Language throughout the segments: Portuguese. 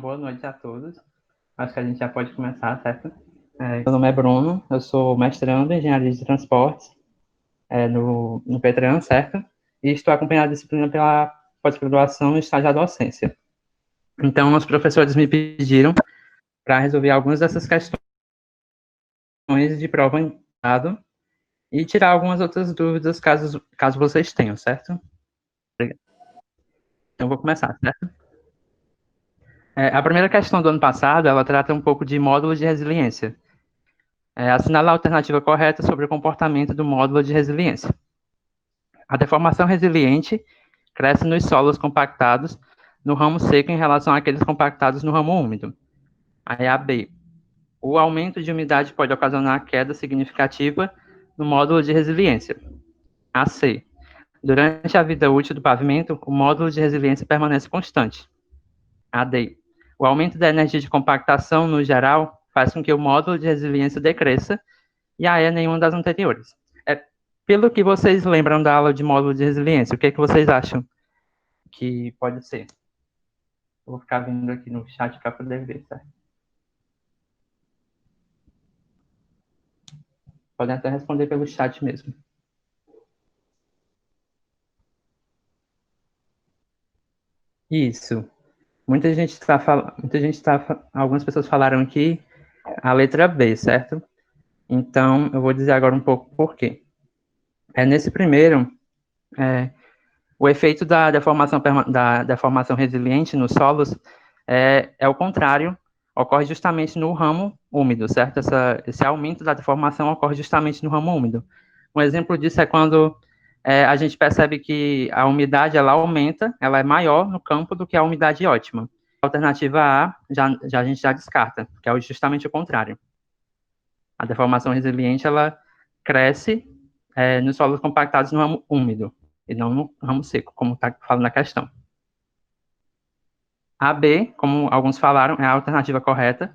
boa noite a todos. Acho que a gente já pode começar, certo? Meu nome é Bruno, eu sou mestrando em Engenharia de Transportes no PETRAN, certo? E estou acompanhado da disciplina pela pós-graduação e estágio da docência. Então, os professores me pediram para resolver algumas dessas questões de prova em dado e tirar algumas outras dúvidas caso vocês tenham, certo? Obrigado. Então, vou começar, certo? A primeira questão do ano passado, ela trata um pouco de módulo de resiliência. Assinala a alternativa correta sobre o comportamento do módulo de resiliência. A deformação resiliente cresce nos solos compactados no ramo seco em relação àqueles compactados no ramo úmido. Aí a B. O aumento de umidade pode ocasionar queda significativa no módulo de resiliência. A C. Durante a vida útil do pavimento, o módulo de resiliência permanece constante. A D. O aumento da energia de compactação, no geral, faz com que o módulo de resiliência decresça, e a E nenhuma das anteriores. Pelo que vocês lembram da aula de módulo de resiliência, o que vocês acham que pode ser? Eu vou ficar vindo aqui no chat para poder ver, certo? Podem até responder pelo chat mesmo. Isso. Algumas pessoas falaram aqui a letra B, certo? Então, eu vou dizer agora um pouco por quê. Nesse primeiro, o efeito da deformação resiliente nos solos é o contrário, ocorre justamente no ramo úmido, certo? Esse aumento da deformação ocorre justamente no ramo úmido. Um exemplo disso é quando a gente percebe que a umidade ela aumenta, ela é maior no campo do que a umidade ótima. A alternativa A a gente já descarta, que é justamente o contrário. A deformação resiliente ela cresce nos solos compactados no ramo úmido e não no ramo seco, como está falando na questão. A B, como alguns falaram, é a alternativa correta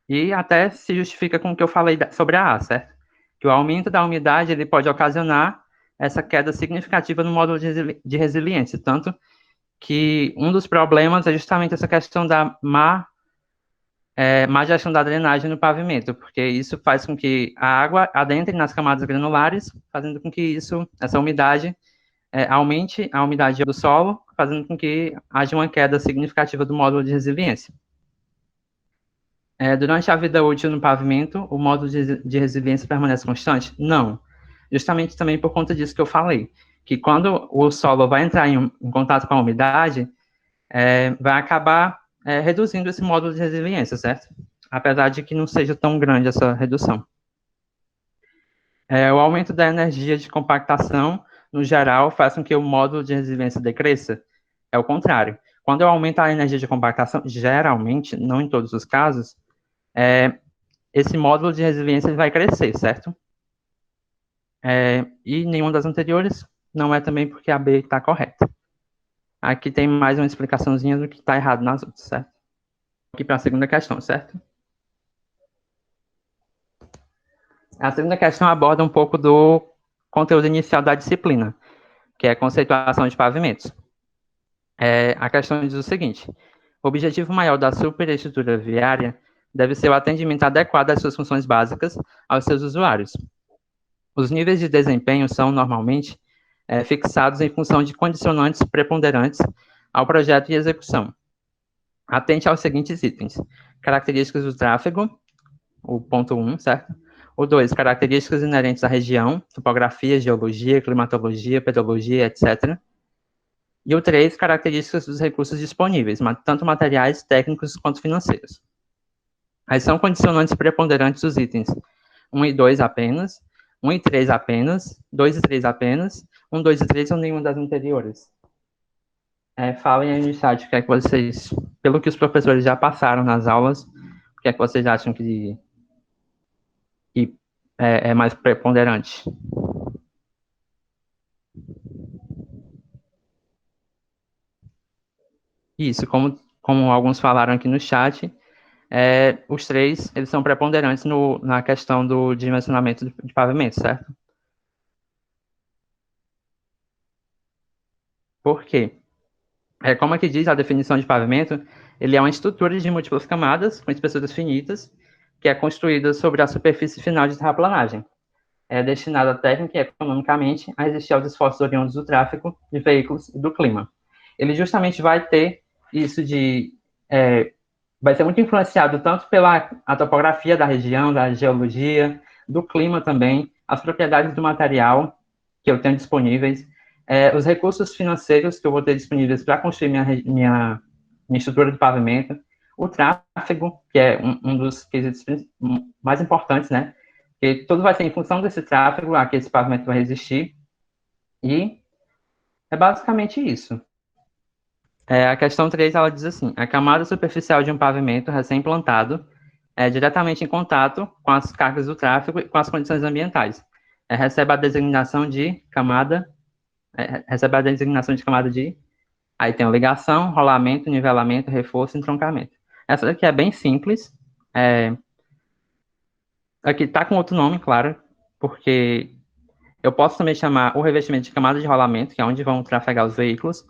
e até se justifica com o que eu falei sobre a A, certo? Que o aumento da umidade ele pode ocasionar essa queda significativa no módulo de resiliência, tanto que um dos problemas é justamente essa questão da má gestão da drenagem no pavimento, porque isso faz com que a água adentre nas camadas granulares, fazendo com que essa umidade aumente a umidade do solo, fazendo com que haja uma queda significativa do módulo de resiliência. Durante a vida útil no pavimento, o módulo de resiliência permanece constante? Não. Justamente também por conta disso que eu falei, que quando o solo vai entrar em contato com a umidade, vai acabar reduzindo esse módulo de resiliência, certo? Apesar de que não seja tão grande essa redução. O aumento da energia de compactação, no geral, faz com que o módulo de resiliência decresça? É o contrário. Quando eu aumento a energia de compactação, geralmente, não em todos os casos, esse módulo de resiliência vai crescer, certo? E nenhuma das anteriores não é também porque a B está correta. Aqui tem mais uma explicaçãozinha do que está errado nas outras, certo? Aqui para a segunda questão, certo? A segunda questão aborda um pouco do conteúdo inicial da disciplina, que é a conceituação de pavimentos. A questão diz o seguinte: o objetivo maior da superestrutura viária deve ser o atendimento adequado às suas funções básicas aos seus usuários. Os níveis de desempenho são, normalmente, fixados em função de condicionantes preponderantes ao projeto e execução. Atente aos seguintes itens: características do tráfego, o ponto 1, certo? O 2, características inerentes à região, topografia, geologia, climatologia, pedologia, etc. E o 3, características dos recursos disponíveis, tanto materiais, técnicos quanto financeiros. Aí são condicionantes preponderantes os itens 1 e 2 apenas, 1 e 3 apenas, 2 e 3 apenas, 1, 2 e 3 ou nenhuma das anteriores. Falem aí no chat o que é que vocês, pelo que os professores já passaram nas aulas, o que é que vocês acham que é mais preponderante. Isso, como alguns falaram aqui no chat, os três eles são preponderantes na questão do dimensionamento de pavimento, certo? Por quê? Como aqui diz a definição de pavimento, Ele é uma estrutura de múltiplas camadas, com espessuras finitas, que é construída sobre a superfície final de terraplanagem. É destinada técnica e economicamente a resistir aos esforços oriundos do tráfego de veículos e do clima. Ele justamente vai ter isso de... vai ser muito influenciado tanto pela a topografia da região, da geologia, do clima também, as propriedades do material que eu tenho disponíveis, os recursos financeiros que eu vou ter disponíveis para construir minha estrutura de pavimento, o tráfego, que é um dos quesitos mais importantes, né? Porque tudo vai ser em função desse tráfego a que esse pavimento vai resistir, e é basicamente isso. A questão 3 ela diz assim: a camada superficial de um pavimento recém-implantado é diretamente em contato com as cargas do tráfego e com as condições ambientais. Recebe a designação de camada, recebe a designação de camada de, aí tem ligação, rolamento, nivelamento, reforço e entroncamento. Essa daqui é bem simples. Aqui está com outro nome, claro, porque eu posso também chamar o revestimento de camada de rolamento, que é onde vão trafegar os veículos.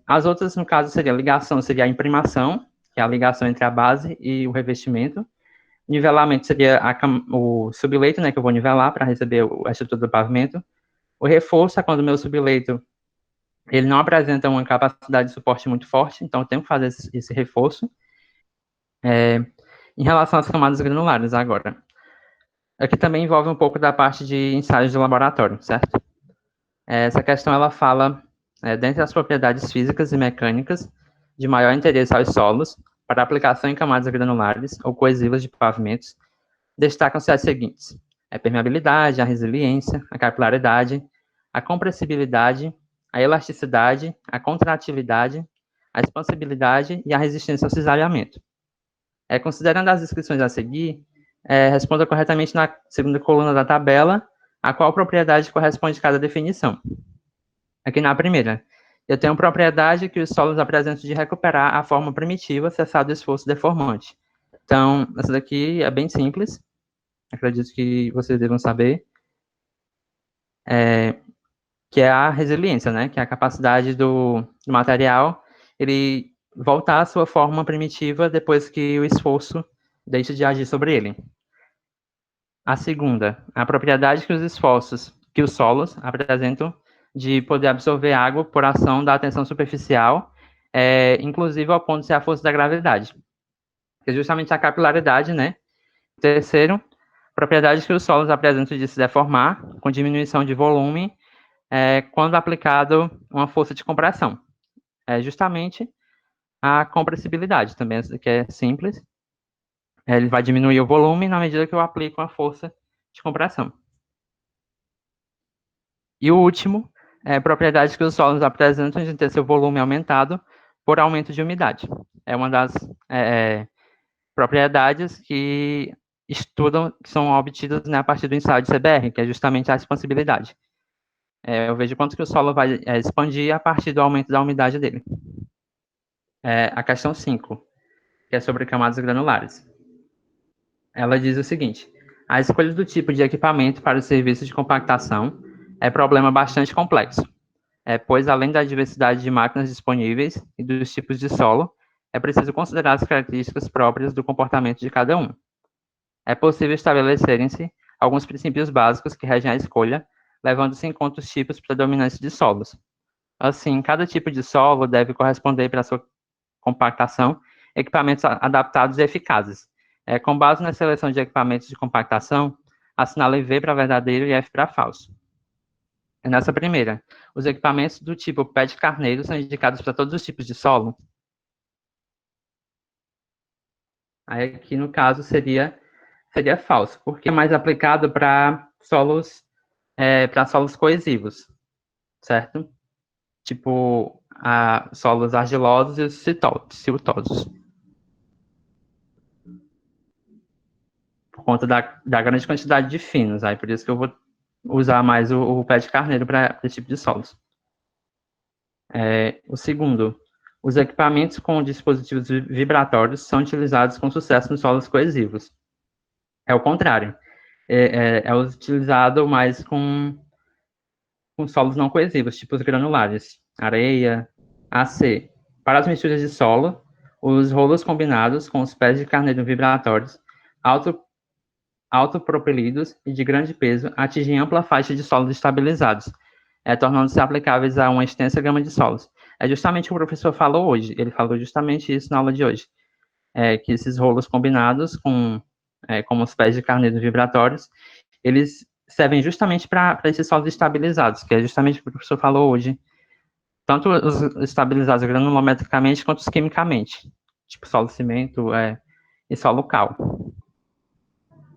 As outras, no caso, seria ligação, seria a imprimação, que é a ligação entre a base e o revestimento. Nivelamento seria o subleito, né, que eu vou nivelar para receber a estrutura do pavimento. O reforço é quando o meu subleito ele não apresenta uma capacidade de suporte muito forte, então eu tenho que fazer esse reforço. Em relação às camadas granulares, agora. Aqui também envolve um pouco da parte de ensaios de laboratório, certo? Essa questão ela fala, dentre as propriedades físicas e mecânicas de maior interesse aos solos, para aplicação em camadas granulares ou coesivas de pavimentos, destacam-se as seguintes: a permeabilidade, a resiliência, a capilaridade, a compressibilidade, a elasticidade, a contratividade, a expansibilidade e a resistência ao cisalhamento. Considerando as descrições a seguir, responda corretamente na segunda coluna da tabela a qual propriedade corresponde a cada definição. Aqui na primeira, eu tenho propriedade que os solos apresentam de recuperar a forma primitiva cessado o esforço deformante. Então, essa daqui é bem simples, acredito que vocês devam saber, que é a resiliência, né? Que é a capacidade do material ele voltar à sua forma primitiva depois que o esforço deixa de agir sobre ele. A segunda, a propriedade que os esforços, que os solos apresentam de poder absorver água por ação da tensão superficial, inclusive ao ponto de ser a força da gravidade. Que é justamente a capilaridade, né? Terceiro, propriedade que os solos apresentam de se deformar com diminuição de volume quando aplicado uma força de compressão. É justamente a compressibilidade, também que é simples. Ele vai diminuir o volume na medida que eu aplico uma força de compressão. E o último, propriedades que os solos apresentam de ter seu volume aumentado por aumento de umidade. É uma das propriedades que estudam, que são obtidas, né, a partir do ensaio de CBR, que é justamente a expansibilidade. Eu vejo quanto que o solo vai expandir a partir do aumento da umidade dele. A questão 5, que é sobre camadas granulares. Ela diz o seguinte: a escolha do tipo de equipamento para o serviço de compactação é problema bastante complexo, pois além da diversidade de máquinas disponíveis e dos tipos de solo, é preciso considerar as características próprias do comportamento de cada um. É possível estabelecerem-se alguns princípios básicos que regem a escolha, levando-se em conta os tipos predominantes de solos. Assim, cada tipo de solo deve corresponder para sua compactação equipamentos adaptados e eficazes. Com base na seleção de equipamentos de compactação, assinale V para verdadeiro e F para falso. Nessa primeira, os equipamentos do tipo pé de carneiro são indicados para todos os tipos de solo. Aí aqui no caso seria falso, porque é mais aplicado para solos coesivos, certo? Tipo solos argilosos e siltosos. Por conta da grande quantidade de finos, aí por isso que eu vou usar mais o pé de carneiro para esse tipo de solos. O segundo, os equipamentos com dispositivos vibratórios são utilizados com sucesso nos solos coesivos. É o contrário. É utilizado mais com solos não coesivos, tipo os granulares, areia, AC. Para as misturas de solo, Os rolos combinados com os pés de carneiro vibratórios, autopropelidos e de grande peso, atingem ampla faixa de solos estabilizados, tornando-se aplicáveis a uma extensa gama de solos. É justamente o que o professor falou hoje, ele falou justamente isso na aula de hoje, que esses rolos combinados com os pés de carneiro vibratórios, eles servem justamente para esses solos estabilizados, que é justamente o que o professor falou hoje, tanto os estabilizados granulometricamente quanto os quimicamente, tipo solo cimento e solo cal.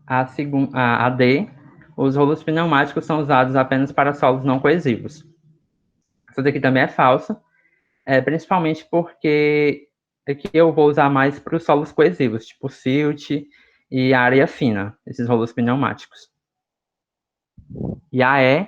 A D, os rolos pneumáticos são usados apenas para solos não coesivos. Isso daqui também é falso, principalmente porque aqui eu vou usar mais para os solos coesivos, tipo silt e areia fina, esses rolos pneumáticos. E a E,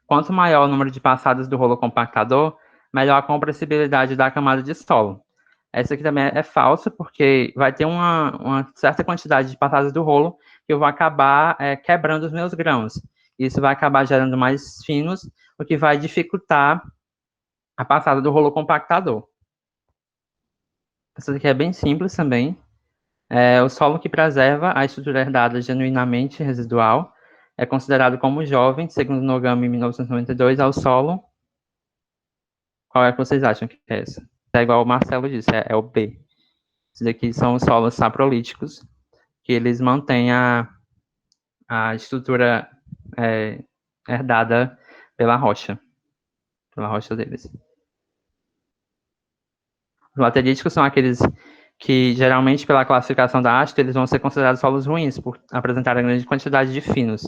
quanto maior o número de passadas do rolo compactador, melhor a compressibilidade da camada de solo. Essa aqui também é falsa, porque vai ter uma certa quantidade de passadas do rolo que eu vou acabar quebrando os meus grãos. Isso vai acabar gerando mais finos, o que vai dificultar a passada do rolo compactador. Essa aqui é bem simples também. O solo que preserva a estrutura herdada genuinamente residual é considerado como jovem, segundo Nogami, em 1992, ao solo. Qual é que vocês acham que é essa? É igual o Marcelo disse, é o B. Esses aqui são os solos saprolíticos, que eles mantêm a estrutura herdada pela rocha deles. Os lateríticos são aqueles que, geralmente, pela classificação da ASTO, eles vão ser considerados solos ruins, por apresentarem grande quantidade de finos,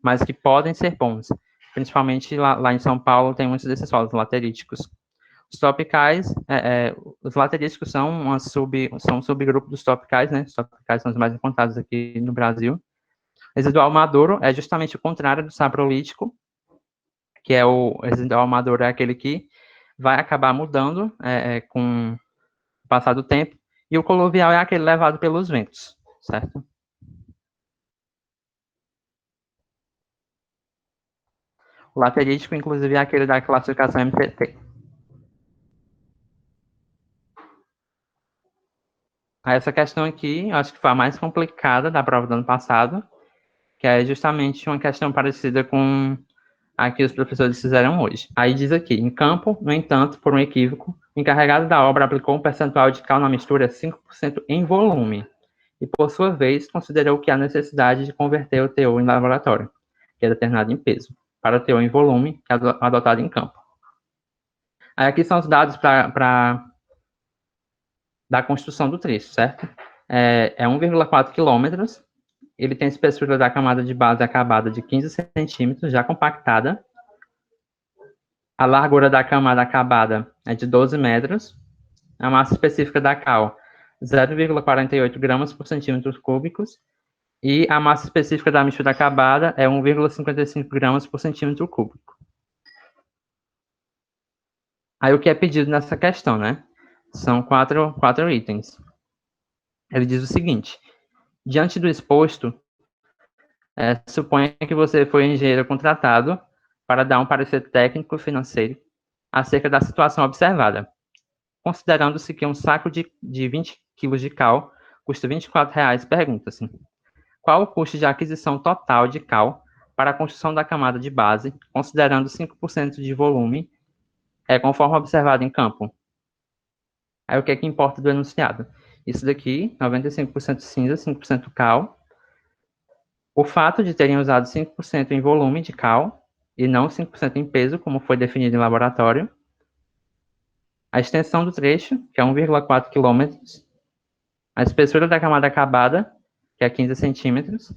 mas que podem ser bons. Principalmente lá em São Paulo, tem muitos desses solos lateríticos. Os tropicais, os lateríticos são um subgrupo dos tropicais, né? Os tropicais são os mais encontrados aqui no Brasil. Residual maduro é justamente o contrário do saprolítico, que é o residual maduro é aquele que vai acabar mudando com o passar do tempo, e o coluvial é aquele levado pelos ventos, certo? O laterítico, inclusive, é aquele da classificação MCT. Essa questão aqui, eu acho que foi a mais complicada da prova do ano passado, que é justamente uma questão parecida com a que os professores fizeram hoje. Aí diz aqui, em campo, no entanto, por um equívoco, o encarregado da obra aplicou um percentual de cal na mistura 5% em volume, e, por sua vez, considerou que há necessidade de converter o teor em laboratório, que é determinado em peso, para o teor em volume, que é adotado em campo. Aí aqui são os dados da construção do trecho, certo? É 1,4 quilômetros, ele tem a espessura da camada de base acabada de 15 centímetros, já compactada. A largura da camada acabada é de 12 metros. A massa específica da cal, 0,48 gramas por centímetros cúbicos. E a massa específica da mistura acabada é 1,55 gramas por centímetro cúbico. Aí o que é pedido nessa questão, né? São quatro itens. Ele diz o seguinte: diante do exposto, suponha que você foi engenheiro contratado para dar um parecer técnico financeiro acerca da situação observada, considerando-se que um saco de 20 quilos de cal custa R$ 24,00, pergunta-se: qual o custo de aquisição total de cal para a construção da camada de base, considerando 5% de volume, conforme observado em campo? Aí o que é que importa do enunciado? Isso daqui, 95% cinza, 5% cal. O fato de terem usado 5% em volume de cal e não 5% em peso, como foi definido em laboratório. A extensão do trecho, que é 1,4 km. A espessura da camada acabada, que é 15 centímetros.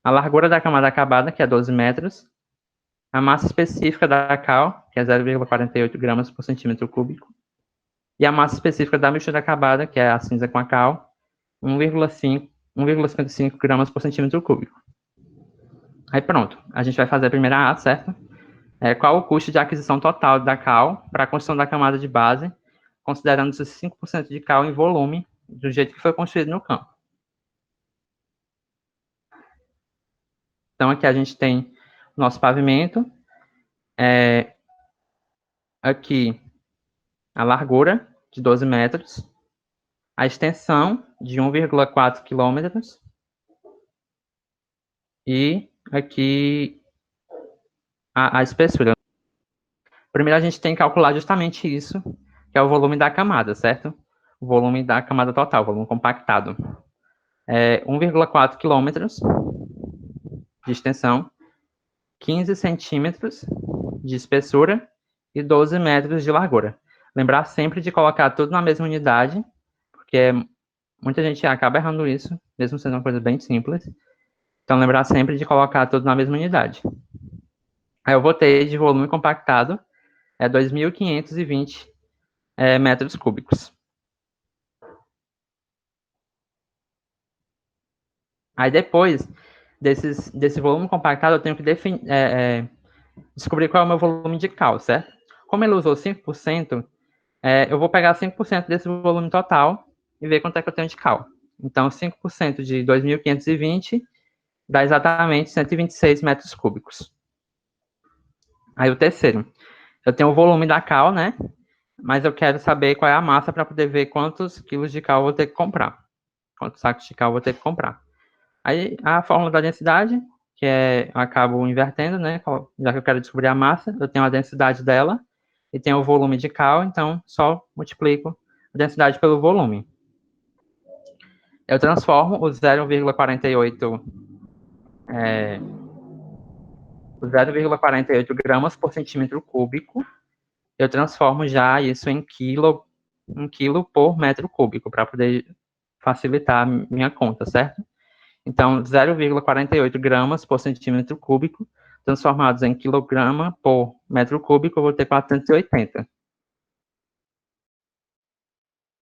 A largura da camada acabada, que é 12 metros. A massa específica da cal, que é 0,48 gramas por centímetro cúbico. E a massa específica da mistura acabada, que é a cinza com a cal, 1,55 gramas por centímetro cúbico. Aí pronto, a gente vai fazer a primeira A, certo? Qual o custo de aquisição total da cal para a construção da camada de base, considerando esses 5% de cal em volume, do jeito que foi construído no campo. Então, aqui a gente tem o nosso pavimento, aqui a largura de 12 metros, a extensão de 1,4 quilômetros e aqui a espessura. Primeiro a gente tem que calcular justamente isso, que é o volume da camada, certo? O volume da camada total, o volume compactado. 1,4 quilômetros de extensão, 15 centímetros de espessura e 12 metros de largura. Lembrar sempre de colocar tudo na mesma unidade, porque muita gente acaba errando isso, mesmo sendo uma coisa bem simples. Então, lembrar sempre de colocar tudo na mesma unidade. Aí eu vou ter de volume compactado 2.520 metros cúbicos. Aí depois desse volume compactado, eu tenho que descobrir qual é o meu volume de cal, certo? Como ele usou 5%, eu vou pegar 5% desse volume total e ver quanto é que eu tenho de cal. Então, 5% de 2.520 dá exatamente 126 metros cúbicos. Aí o terceiro, eu tenho o volume da cal, né? Mas eu quero saber qual é a massa para poder ver quantos quilos de cal eu vou ter que comprar. Quantos sacos de cal eu vou ter que comprar. Aí a fórmula da densidade, que eu acabo invertendo, né? Já que eu quero descobrir a massa, eu tenho a densidade dela e tenho o volume de cal, então só multiplico a densidade pelo volume. Eu transformo o 0,48 gramas por centímetro cúbico, eu transformo já isso em quilo por metro cúbico, para poder facilitar a minha conta, certo? Então, 0,48 gramas por centímetro cúbico, transformados em quilograma por metro cúbico, eu vou ter 480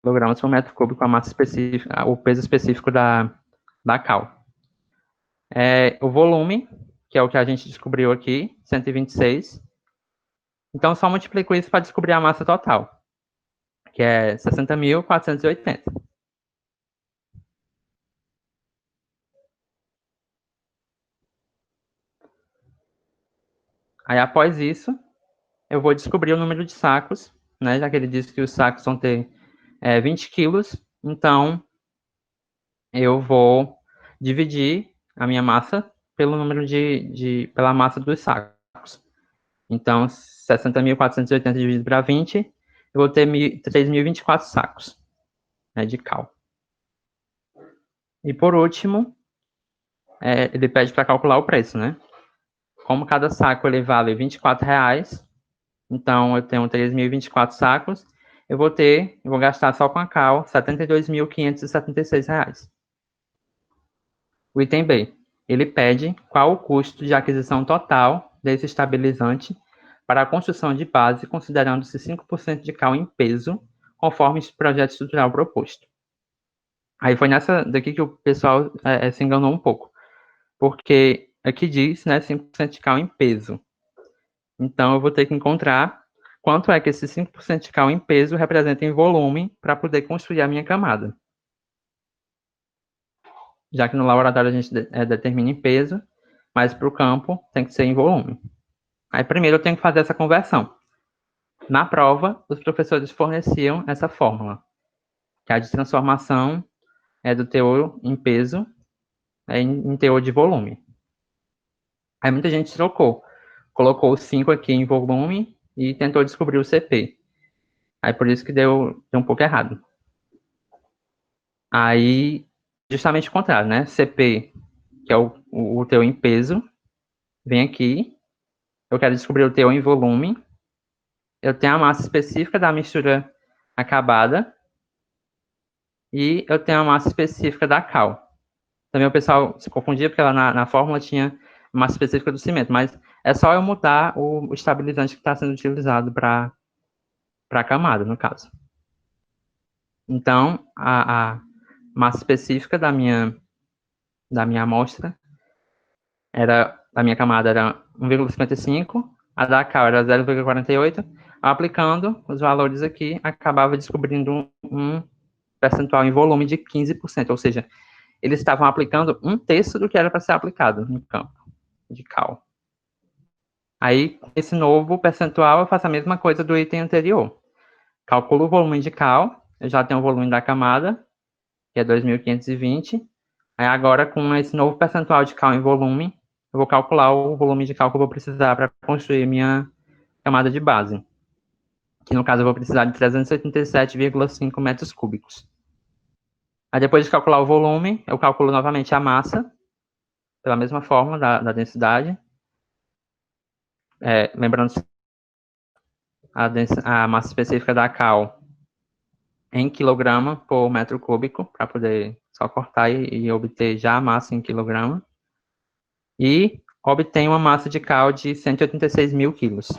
quilogramas por metro cúbico, a massa específica, o peso específico da cal. O volume, que é o que a gente descobriu aqui, 126. Então, só multiplico isso para descobrir a massa total, que é 60.480. Aí, após isso, eu vou descobrir o número de sacos, né? Já que ele disse que os sacos vão ter 20 quilos. Então, eu vou dividir a minha massa pelo número pela massa dos sacos. Então, 60.480 dividido para 20, eu vou ter 3.024 sacos, né, de cal. E por último, ele pede para calcular o preço, né? Como cada saco ele vale R$ 24, então eu tenho 3.024 sacos, eu vou gastar só com a cal R$ 72.576. O item B, ele pede qual o custo de aquisição total desse estabilizante para a construção de base, considerando-se 5% de cal em peso, conforme esse projeto estrutural proposto. Aí foi nessa daqui que o pessoal se enganou um pouco, porque aqui diz, né, 5% de cal em peso. Então eu vou ter que encontrar quanto é que esse 5% de cal em peso representa em volume para poder construir a minha camada. Já que no laboratório a gente determina em peso, mas para o campo tem que ser em volume. Aí primeiro eu tenho que fazer essa conversão. Na prova, os professores forneciam essa fórmula, que é a de transformação do teor em peso em teor de volume. Aí muita gente trocou, colocou o 5 aqui em volume e tentou descobrir o CP. Aí por isso que deu um pouco errado. Aí, justamente o contrário, né? CP, que é o teor em peso, vem aqui. Eu quero descobrir o teor em volume. Eu tenho a massa específica da mistura acabada. E eu tenho a massa específica da cal. Também o pessoal se confundia, porque lá na fórmula tinha massa específica do cimento, mas é só eu mudar o estabilizante que está sendo utilizado para a camada, no caso. Então, a massa específica da minha amostra da minha camada era 1,55, a da cal era 0,48. Aplicando os valores aqui, acabava descobrindo um percentual em volume de 15%, ou seja, eles estavam aplicando um terço do que era para ser aplicado no campo de cal. Aí, esse novo percentual, eu faço a mesma coisa do item anterior. Calculo o volume de cal eu já tenho o volume da camada, que é 2.520. Aí agora, com esse novo percentual de cal em volume, eu vou calcular o volume de cal que eu vou precisar para construir minha camada de base. Que no caso eu vou precisar de 387,5 metros cúbicos. Aí depois de calcular o volume, eu calculo novamente a massa, pela mesma fórmula da densidade. Lembrando a massa específica da cal em quilograma por metro cúbico, para poder só cortar e obter já a massa em quilograma. E obtém uma massa de cal de 186 mil quilos.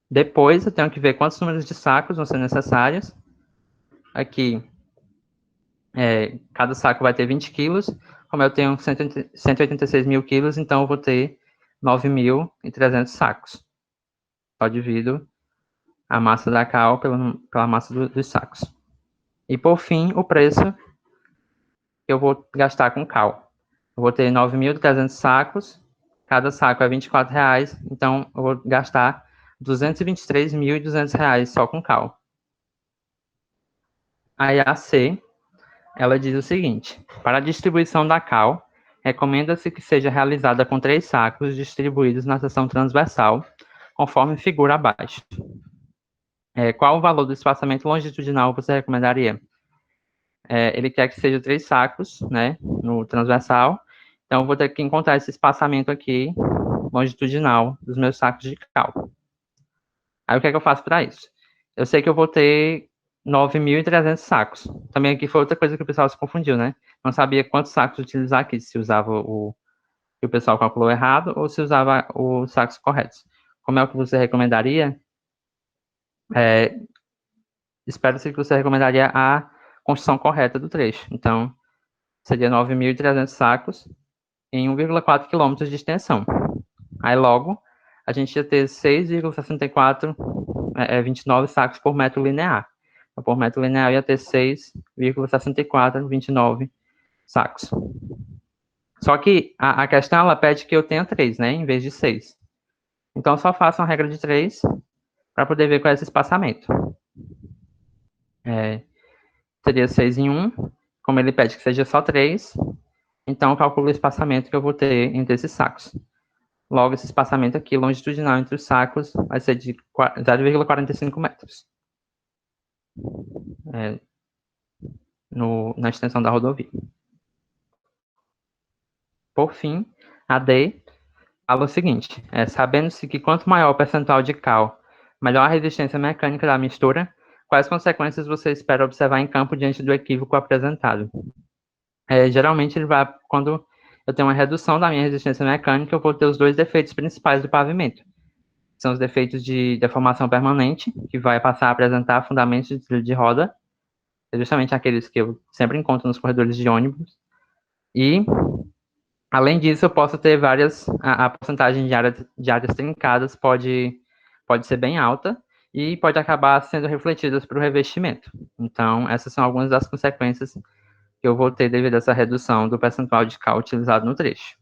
Depois eu tenho que ver quantos números de sacos vão ser necessários. Aqui, cada saco vai ter 20 quilos. Como eu tenho 186 mil quilos, então eu vou ter 9.300 sacos. Só divido a massa da cal pela massa dos sacos. E por fim, o preço que eu vou gastar com cal. Eu vou ter 9.300 sacos, cada saco é R$ 24, então eu vou gastar R$ 223.200 só com cal. A IAC, ela diz o seguinte: para a distribuição da cal, recomenda-se que seja realizada com 3 sacos distribuídos na seção transversal, conforme figura abaixo. Qual o valor do espaçamento longitudinal você recomendaria? Ele quer que seja 3 sacos, né, no transversal. Então, eu vou ter que encontrar esse espaçamento aqui, longitudinal, dos meus sacos de cal. Aí, o que é que eu faço para isso? Eu sei que eu vou ter 9.300 sacos. Também aqui foi outra coisa que o pessoal se confundiu, né? Não sabia quantos sacos utilizar aqui, se usava que o pessoal calculou errado ou se usava os sacos corretos. Como é o que você recomendaria? Espero-se que você recomendaria a construção correta do trecho. Então, seria 9.300 sacos em 1,4 km de extensão. Aí, logo, a gente ia ter 6,6429 sacos por metro linear. Então, por metro linear, ia ter 6,6429 sacos. Só que a questão, ela pede que eu tenha 3, né, em vez de 6. Então, eu só faço uma regra de 3 para poder ver qual é esse espaçamento. Seria 6 em 1, como ele pede que seja só 3, então eu calculo o espaçamento que eu vou ter entre esses sacos. Logo, esse espaçamento aqui, longitudinal entre os sacos, vai ser de 0,45 metros. Na extensão da rodovia. Por fim, a D fala o seguinte: sabendo-se que quanto maior o percentual de cal, melhor a resistência mecânica da mistura, quais consequências você espera observar em campo diante do equívoco apresentado? Geralmente, quando eu tenho uma redução da minha resistência mecânica, eu vou ter os 2 defeitos principais do pavimento. São os defeitos de deformação permanente, que vai passar a apresentar fundamentos de trilho de roda, justamente aqueles que eu sempre encontro nos corredores de ônibus. E, além disso, eu posso ter a porcentagem de áreas trincadas pode ser bem alta e pode acabar sendo refletidas para o revestimento. Então, essas são algumas das consequências que eu vou ter devido a essa redução do percentual de cal utilizado no trecho.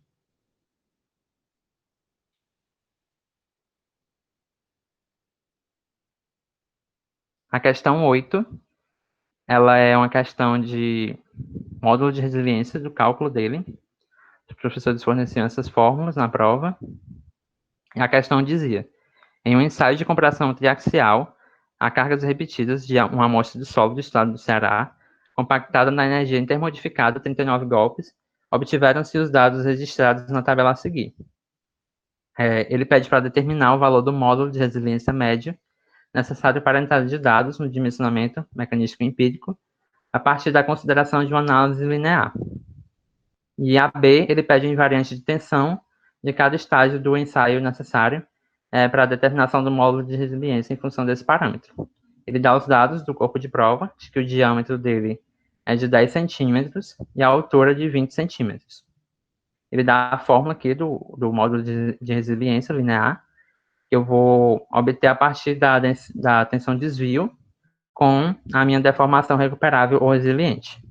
A questão 8, ela é uma questão de módulo de resiliência do cálculo dele. Os professores forneciam essas fórmulas na prova. E a questão dizia: em um ensaio de comparação triaxial, a cargas repetidas de uma amostra de solo do estado do Ceará, compactada na energia intermodificada 39 golpes, obtiveram-se os dados registrados na tabela a seguir. Ele pede para determinar o valor do módulo de resiliência médio necessário para a entrada de dados no dimensionamento mecanístico empírico, a partir da consideração de uma análise linear. E a B, ele pede a invariante de tensão de cada estágio do ensaio necessário para a determinação do módulo de resiliência em função desse parâmetro. Ele dá os dados do corpo de prova, de que o diâmetro dele é de 10 centímetros e a altura de 20 centímetros. Ele dá a fórmula aqui do módulo de resiliência linear, que eu vou obter a partir da tensão desvio com a minha deformação recuperável ou resiliente.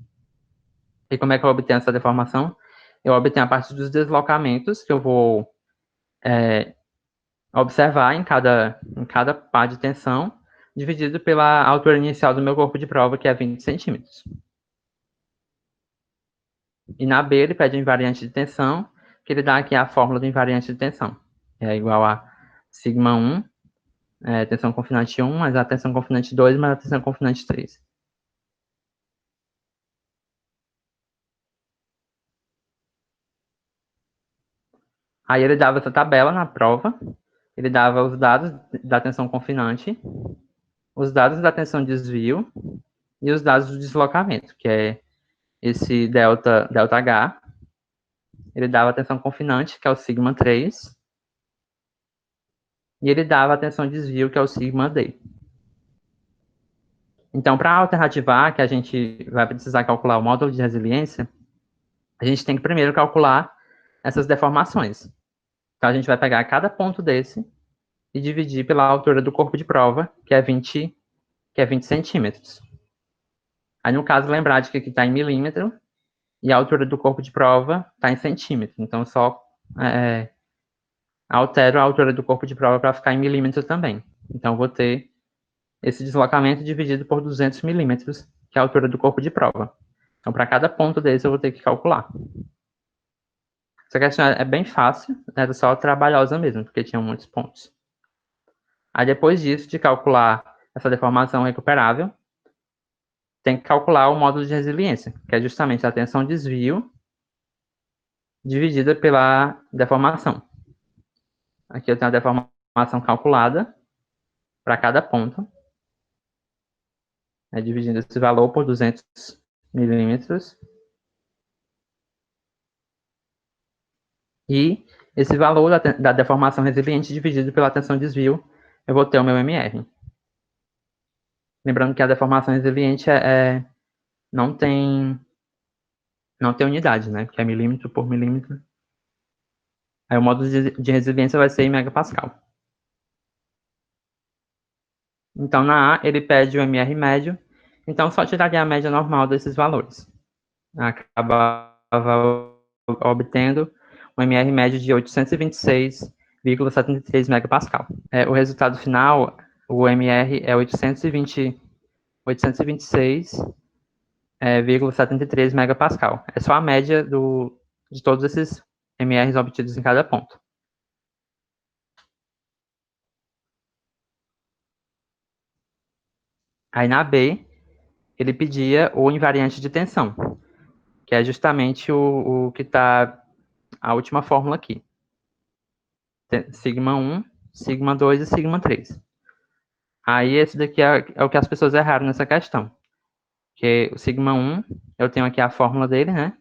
E como é que eu obtenho essa deformação? Eu obtenho a partir dos deslocamentos que eu vou observar em cada par de tensão, dividido pela altura inicial do meu corpo de prova, que é 20 centímetros. E na B ele pede o invariante de tensão, que ele dá aqui a fórmula do invariante de tensão. É igual a sigma 1, tensão confinante 1, mais a tensão confinante 2, mais a tensão confinante 3. Aí ele dava essa tabela na prova, ele dava os dados da tensão confinante, os dados da tensão de desvio e os dados do deslocamento, que é esse delta H. Ele dava a tensão confinante, que é o sigma 3, e ele dava a tensão de desvio, que é o sigma D. Então, para a alternativa A, que a gente vai precisar calcular o módulo de resiliência, a gente tem que primeiro calcular essas deformações. Então, a gente vai pegar cada ponto desse e dividir pela altura do corpo de prova, que é 20 centímetros. Aí, no caso, lembrar de que aqui está em milímetro e a altura do corpo de prova está em centímetro. Então, só altero a altura do corpo de prova para ficar em milímetro também. Então, vou ter esse deslocamento dividido por 200 milímetros, que é a altura do corpo de prova. Então, para cada ponto desse, eu vou ter que calcular. Essa questão é bem fácil, era só trabalhosa mesmo, porque tinha muitos pontos. Aí, depois disso, de calcular essa deformação recuperável, tem que calcular o módulo de resiliência, que é justamente a tensão de desvio dividida pela deformação. Aqui eu tenho a deformação calculada para cada ponto, dividindo esse valor por 200 milímetros. E esse valor da deformação resiliente dividido pela tensão de desvio, eu vou ter o meu MR. Lembrando que a deformação resiliente não tem unidade, né? Que é milímetro por milímetro. Aí o módulo de resiliência vai ser em megapascal. Então, na A, ele pede o MR médio. Então, só tiraria a média normal desses valores. Acabava obtendo um MR médio de 826,73 megapascal. O resultado final, o MR é 826,73 megapascal. É só a média de todos esses MRs obtidos em cada ponto. Aí na B, ele pedia o invariante de tensão, que é justamente o que está a última fórmula aqui. Sigma 1, sigma 2 e sigma 3. Aí esse daqui é o que as pessoas erraram nessa questão. Que o sigma 1, eu tenho aqui a fórmula dele, né?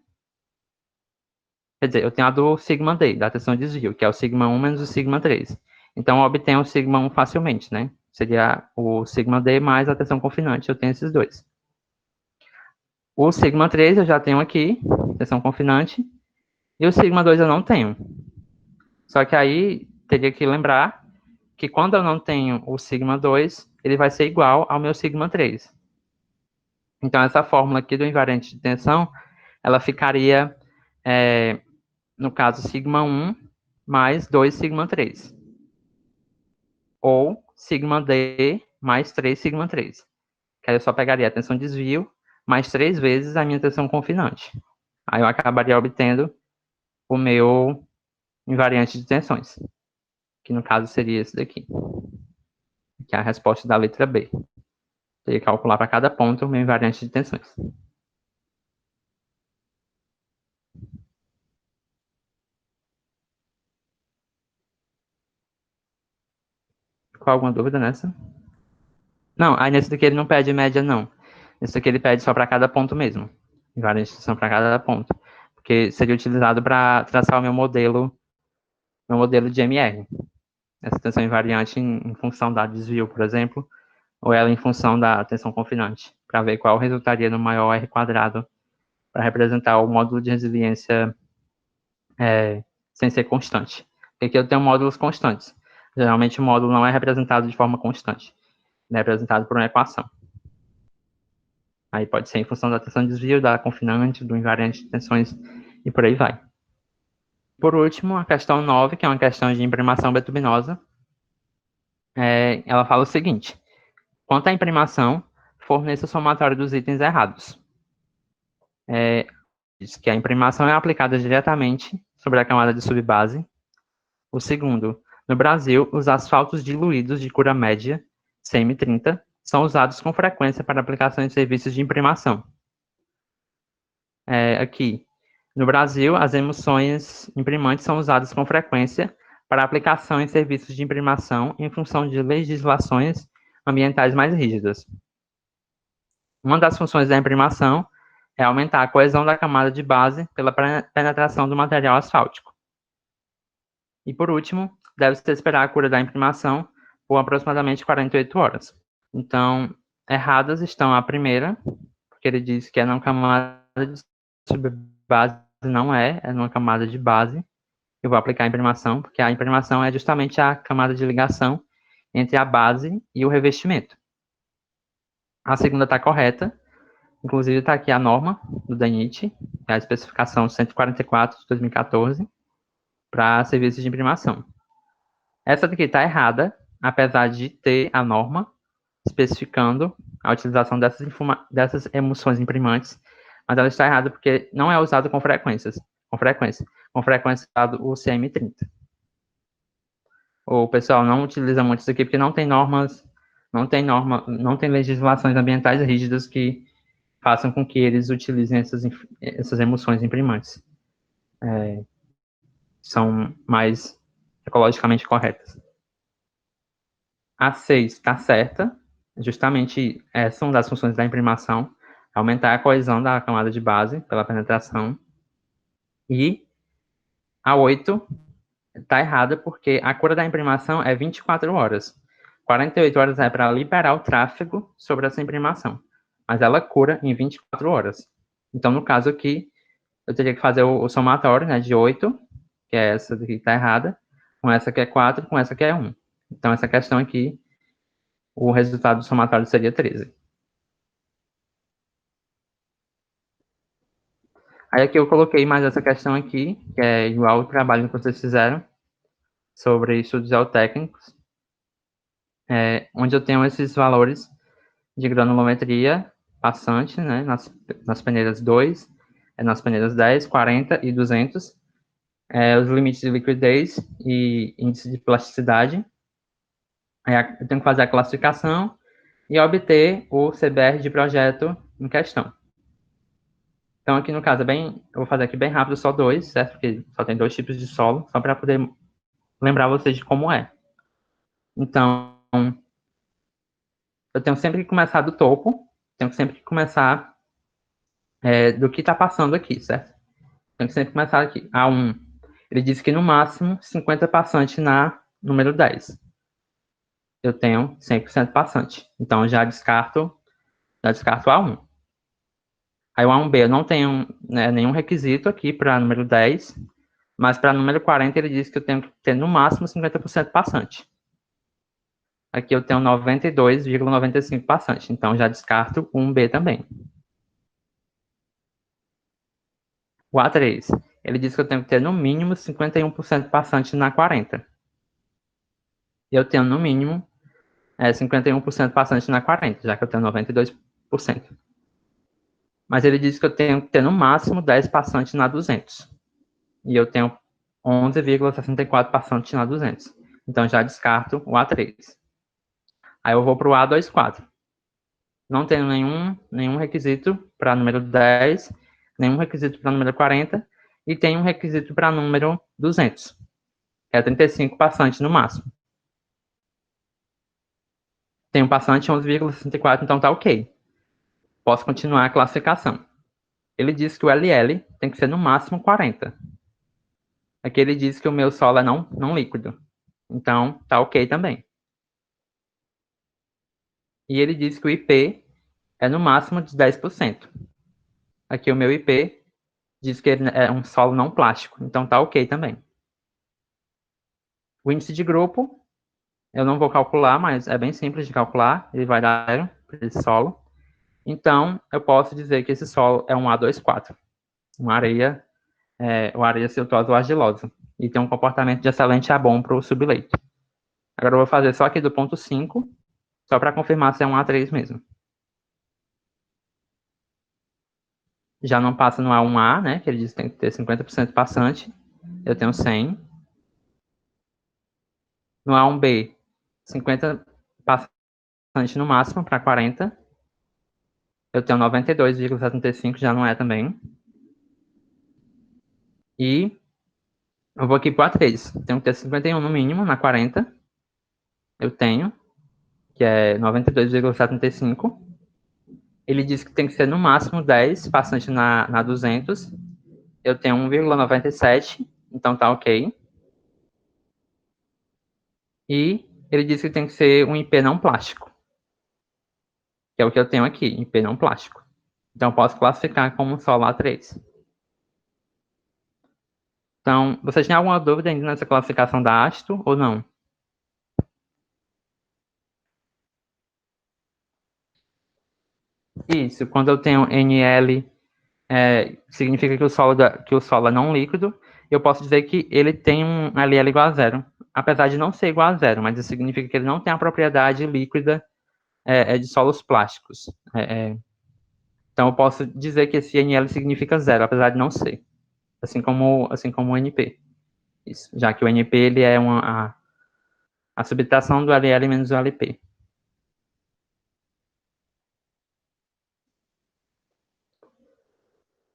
Quer dizer, eu tenho a do sigma D, da tensão de desvio, que é o sigma 1 menos o sigma 3. Então, eu obtenho o sigma 1 facilmente, né? Seria o sigma D mais a tensão confinante, eu tenho esses dois. O sigma 3 eu já tenho aqui, tensão confinante, e o sigma 2 eu não tenho. Só que aí, teria que lembrar que quando eu não tenho o sigma 2, ele vai ser igual ao meu sigma 3. Então, essa fórmula aqui do invariante de tensão, ela ficaria, no caso, sigma 1 mais 2 sigma 3. Ou sigma D mais 3 sigma 3. Que aí eu só pegaria a tensão de desvio mais 3 vezes a minha tensão confinante. Aí eu acabaria obtendo o meu invariante de tensões, que no caso seria esse daqui, que é a resposta da letra B. Teria que calcular para cada ponto o meu invariante de tensões. Ficou alguma dúvida nessa? Não, aí nesse daqui ele não pede média, não. Nesse daqui ele pede só para cada ponto mesmo. Invariante de tensão para cada ponto. Porque seria utilizado para traçar o meu modelo de MR. Essa tensão invariante em função da desvio, por exemplo, ou ela em função da tensão confinante, para ver qual resultaria no maior R quadrado, para representar o módulo de resiliência sem ser constante. Porque aqui eu tenho módulos constantes. Geralmente o módulo não é representado de forma constante. Ele é representado por uma equação. Aí pode ser em função da tensão de desvio, da confinante, do invariante de tensões e por aí vai. Por último, a questão 9, que é uma questão de imprimação betuminosa. ela fala o seguinte: quanto à imprimação, forneça o somatório dos itens errados. Diz que a imprimação é aplicada diretamente sobre a camada de subbase. O segundo, no Brasil, os asfaltos diluídos de cura média, CM30, são usados com frequência para aplicação em serviços de imprimação. Aqui, no Brasil, as emulsões imprimantes são usadas com frequência para aplicação em serviços de imprimação em função de legislações ambientais mais rígidas. Uma das funções da imprimação é aumentar a coesão da camada de base pela penetração do material asfáltico. E, por último, deve-se esperar a cura da imprimação por aproximadamente 48 horas. Então, erradas estão a primeira, porque ele diz que é numa camada de subbase, não é numa camada de base. Eu vou aplicar a imprimação, porque a imprimação é justamente a camada de ligação entre a base e o revestimento. A segunda está correta, inclusive está aqui a norma do DANIT, que é a especificação 144 de 2014, para serviços de imprimação. Essa daqui está errada, apesar de ter a norma especificando a utilização dessas emulsões imprimantes, mas ela está errada porque não é usado com frequência é usado o CM30. O pessoal não utiliza muito isso aqui porque não tem normas, não tem legislações ambientais rígidas que façam com que eles utilizem essas emulsões imprimantes. São mais ecologicamente corretas. A 6 está certa, justamente essa é uma das funções da imprimação, aumentar a coesão da camada de base pela penetração. E a 8 está errada porque a cura da imprimação é 24 horas. 48 horas é para liberar o tráfego sobre essa imprimação, mas ela cura em 24 horas. Então, no caso aqui, eu teria que fazer o somatório, né, de 8, que é essa daqui que está errada, com essa que é 4, com essa que é 1. Então, essa questão aqui, o resultado do somatório seria 13. Aí aqui eu coloquei mais essa questão aqui, que é igual ao trabalho que vocês fizeram, sobre estudos geotécnicos, onde eu tenho esses valores de granulometria passante, né, nas peneiras 2, nas peneiras 10, 40 e 200, os limites de liquidez e índice de plasticidade. Aí eu tenho que fazer a classificação e obter o CBR de projeto em questão. Então, aqui no caso, eu vou fazer aqui bem rápido, só 2, certo? Porque só tem 2 tipos de solo, só para poder lembrar vocês de como é. Então, eu tenho sempre que começar do topo, tenho sempre que começar do que está passando aqui, certo? Tenho que sempre começar aqui. A1, ele diz que no máximo 50 passantes na número 10. Eu tenho 100% passante. Então, já descarto A1. Aí o A1B eu não tenho nenhum requisito aqui para número 10, mas para número 40 ele diz que eu tenho que ter no máximo 50% passante. Aqui eu tenho 92,95 passante, então já descarto o 1B também. O A3, ele diz que eu tenho que ter no mínimo 51% passante na 40. Eu tenho no mínimo 51% passante na 40, já que eu tenho 92%. Mas ele diz que eu tenho que ter no máximo 10 passantes na 200. E eu tenho 11,64 passantes na 200. Então já descarto o A3. Aí eu vou para o A24. Não tenho nenhum requisito para número 10, nenhum requisito para número 40, e tenho um requisito para número 200, que é 35 passantes no máximo. Tenho passante 11,64, então tá ok. Posso continuar a classificação. Ele diz que o LL tem que ser no máximo 40. Aqui ele diz que o meu solo é não líquido. Então, tá ok também. E ele diz que o IP é no máximo de 10%. Aqui o meu IP diz que ele é um solo não plástico. Então, tá ok também. O índice de grupo, eu não vou calcular, mas é bem simples de calcular. Ele vai dar 0 para esse solo. Então, eu posso dizer que esse solo é um A24. Uma areia siltosa ou argilosa. E tem um comportamento de excelente a bom para o subleito. Agora eu vou fazer só aqui do ponto 5, só para confirmar se é um A3 mesmo. Já não passa no A1A, né, que ele diz que tem que ter 50% passante. Eu tenho 100. No A1B, 50 passante no máximo para 40. Eu tenho 92,75, já não é também. E eu vou aqui para o A3. Tenho que ter 51 no mínimo, na 40. Eu tenho, que é 92,75. Ele diz que tem que ser no máximo 10 passante na 200. Eu tenho 1,97, então tá ok. E ele diz que tem que ser um IP não plástico, que é o que eu tenho aqui, IP não plástico. Então posso classificar como solo A3. Então, vocês têm alguma dúvida ainda nessa classificação da ASTO ou não? Isso, quando eu tenho NL, significa que o solo é não líquido. Eu posso dizer que ele tem um LL igual a zero, apesar de não ser igual a zero, mas isso significa que ele não tem a propriedade líquida de solos plásticos. Então, eu posso dizer que esse NL significa zero, apesar de não ser, assim como o NP. Isso, já que o NP ele é a subtração do LL menos o LP.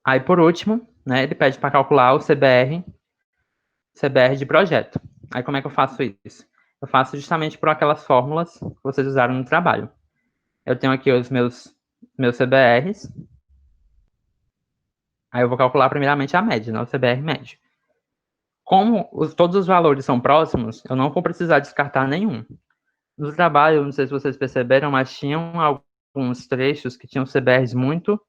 Aí, por último, né, ele pede para calcular o CBR de projeto. Aí, como é que eu faço isso? Eu faço justamente por aquelas fórmulas que vocês usaram no trabalho. Eu tenho aqui os meus CBRs. Aí eu vou calcular primeiramente a média, né, o CBR médio. Como todos os valores são próximos, eu não vou precisar descartar nenhum. No trabalho, não sei se vocês perceberam, mas tinham alguns trechos que tinham CBRs muito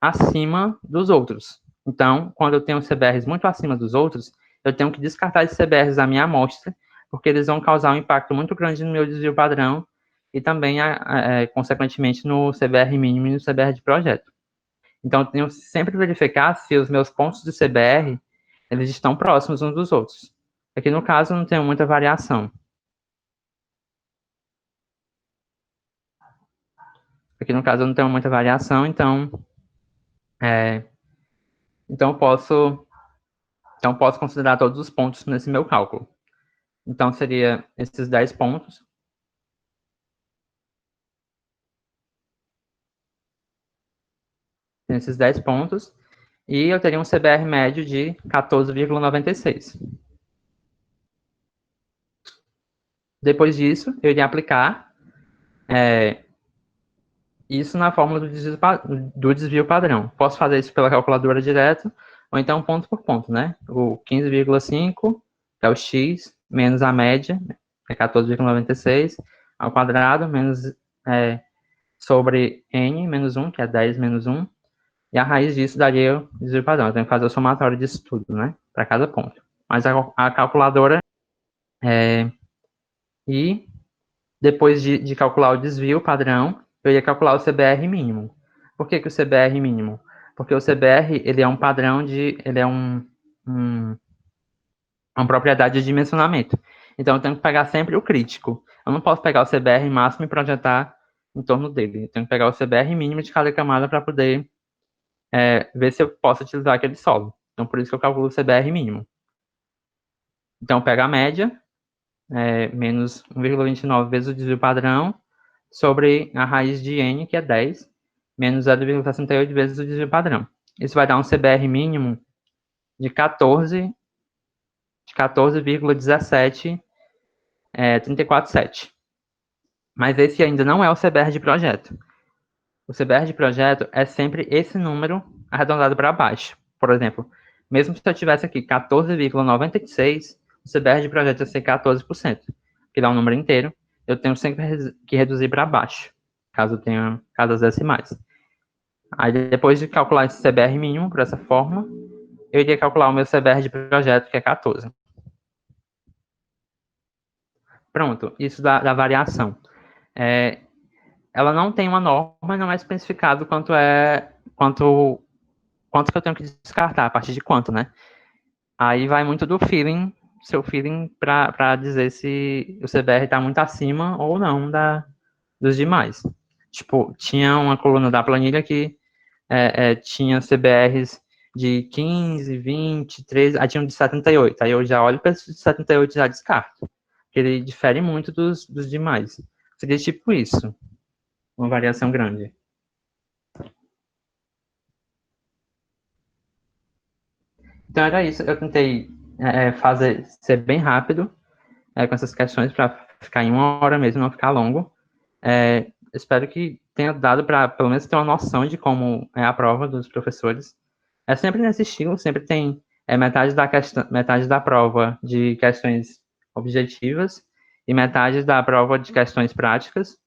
acima dos outros. Então, quando eu tenho CBRs muito acima dos outros, eu tenho que descartar esses CBRs da minha amostra, porque eles vão causar um impacto muito grande no meu desvio padrão e também, consequentemente, no CBR mínimo e no CBR de projeto. Então, eu tenho que sempre verificar se os meus pontos de CBR eles estão próximos uns dos outros. Aqui, no caso, eu não tenho muita variação. Aqui, no caso, eu não tenho muita variação, então, então posso considerar todos os pontos nesse meu cálculo. Então, seria esses 10 pontos. Esses 10 pontos. E eu teria um CBR médio de 14,96. Depois disso, eu iria aplicar isso na fórmula do desvio padrão. Posso fazer isso pela calculadora direto, ou então ponto por ponto, né? O 15,5 é o x, menos a média, que é 14,96, ao quadrado, menos sobre n menos 1, que é 10 menos 1, e a raiz disso daria o desvio padrão. Eu tenho que fazer o somatório disso tudo, né? Para cada ponto. Mas a calculadora e depois de calcular o desvio padrão, eu ia calcular o CBR mínimo. Por que o CBR mínimo? Porque o CBR, ele é um padrão ele é uma propriedade de dimensionamento. Então, eu tenho que pegar sempre o crítico. Eu não posso pegar o CBR máximo e projetar em torno dele. Eu tenho que pegar o CBR mínimo de cada camada para poder ver se eu posso utilizar aquele solo. Então, por isso que eu calculo o CBR mínimo. Então, eu pego a média, menos 1,29 vezes o desvio padrão, sobre a raiz de n, que é 10, menos 0,68 vezes o desvio padrão. Isso vai dar um CBR mínimo de 14,17, Mas esse ainda não é o CBR de projeto. O CBR de projeto é sempre esse número arredondado para baixo. Por exemplo, mesmo se eu tivesse aqui 14,96, o CBR de projeto ia ser 14%, que dá um número inteiro. Eu tenho sempre que reduzir para baixo, caso tenha casas decimais. Aí, depois de calcular esse CBR mínimo por essa forma, eu iria calcular o meu CBR de projeto, que é 14. Pronto, isso da variação. Ela não tem uma norma, não é especificado quanto que eu tenho que descartar, a partir de quanto, né? Aí vai muito do feeling seu feeling para dizer se o CBR está muito acima ou não dos demais. Tipo, tinha uma coluna da planilha que tinha CBRs de 15, 20, 13, aí tinha um de 78. Aí eu já olho para esse de 78 e já descarto. Porque ele difere muito dos demais. Seria tipo isso, uma variação grande. Então era isso, eu tentei ser bem rápido com essas questões para ficar em 1 hora mesmo, não ficar longo. Espero que tenha dado para pelo menos ter uma noção de como é a prova dos professores. É sempre nesse estilo, sempre tem metade da prova de questões objetivas e metade da prova de questões práticas.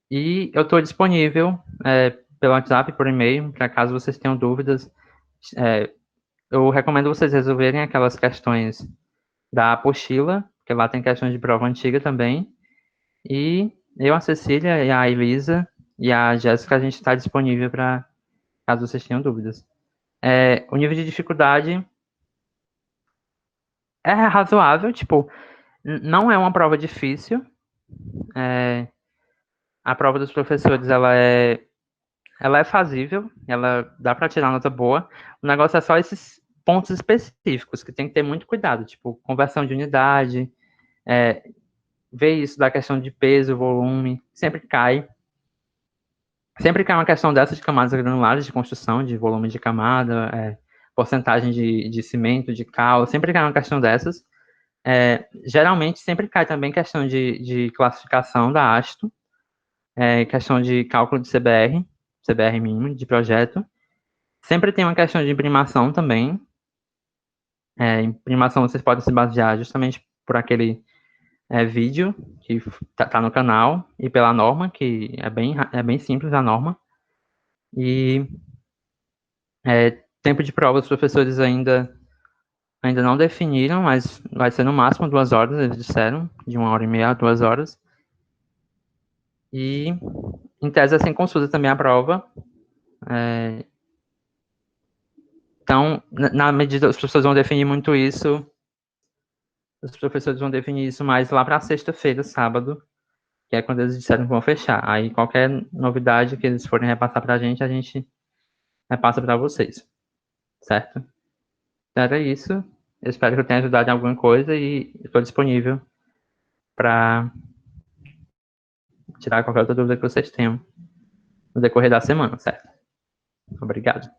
E eu estou disponível pelo WhatsApp, por e-mail, para caso vocês tenham dúvidas. Eu recomendo vocês resolverem aquelas questões da apostila, porque lá tem questões de prova antiga também. E eu, a Cecília, e a Elisa e a Jéssica, a gente está disponível para caso vocês tenham dúvidas. O nível de dificuldade é razoável, tipo, não é uma prova difícil. A prova dos professores, ela é fazível, ela dá para tirar nota boa. O negócio é só esses pontos específicos que tem que ter muito cuidado, tipo, conversão de unidade, ver isso da questão de peso, volume, sempre cai. Sempre cai uma questão dessas de camadas granulares de construção, de volume de camada, porcentagem de cimento, de cal, sempre cai uma questão dessas. Geralmente sempre cai também questão de classificação da ASTO, questão de cálculo de CBR mínimo de projeto. Sempre tem uma questão de imprimação também. Imprimação vocês podem se basear justamente por aquele vídeo que tá no canal e pela norma, que é bem simples a norma. E tempo de prova os professores ainda não definiram, mas vai ser no máximo 2 horas, eles disseram, de 1 hora e meia a 2 horas. E em tese, assim, consulta também a prova. Então, na medida, os professores vão definir muito isso, os professores vão definir isso mais lá para sexta-feira, sábado, que é quando eles disseram que vão fechar. Aí, qualquer novidade que eles forem repassar para a gente repassa para vocês, certo? Então, era isso. Eu espero que eu tenha ajudado em alguma coisa e estou disponível para tirar qualquer outra dúvida que vocês tenham no decorrer da semana, certo? Obrigado.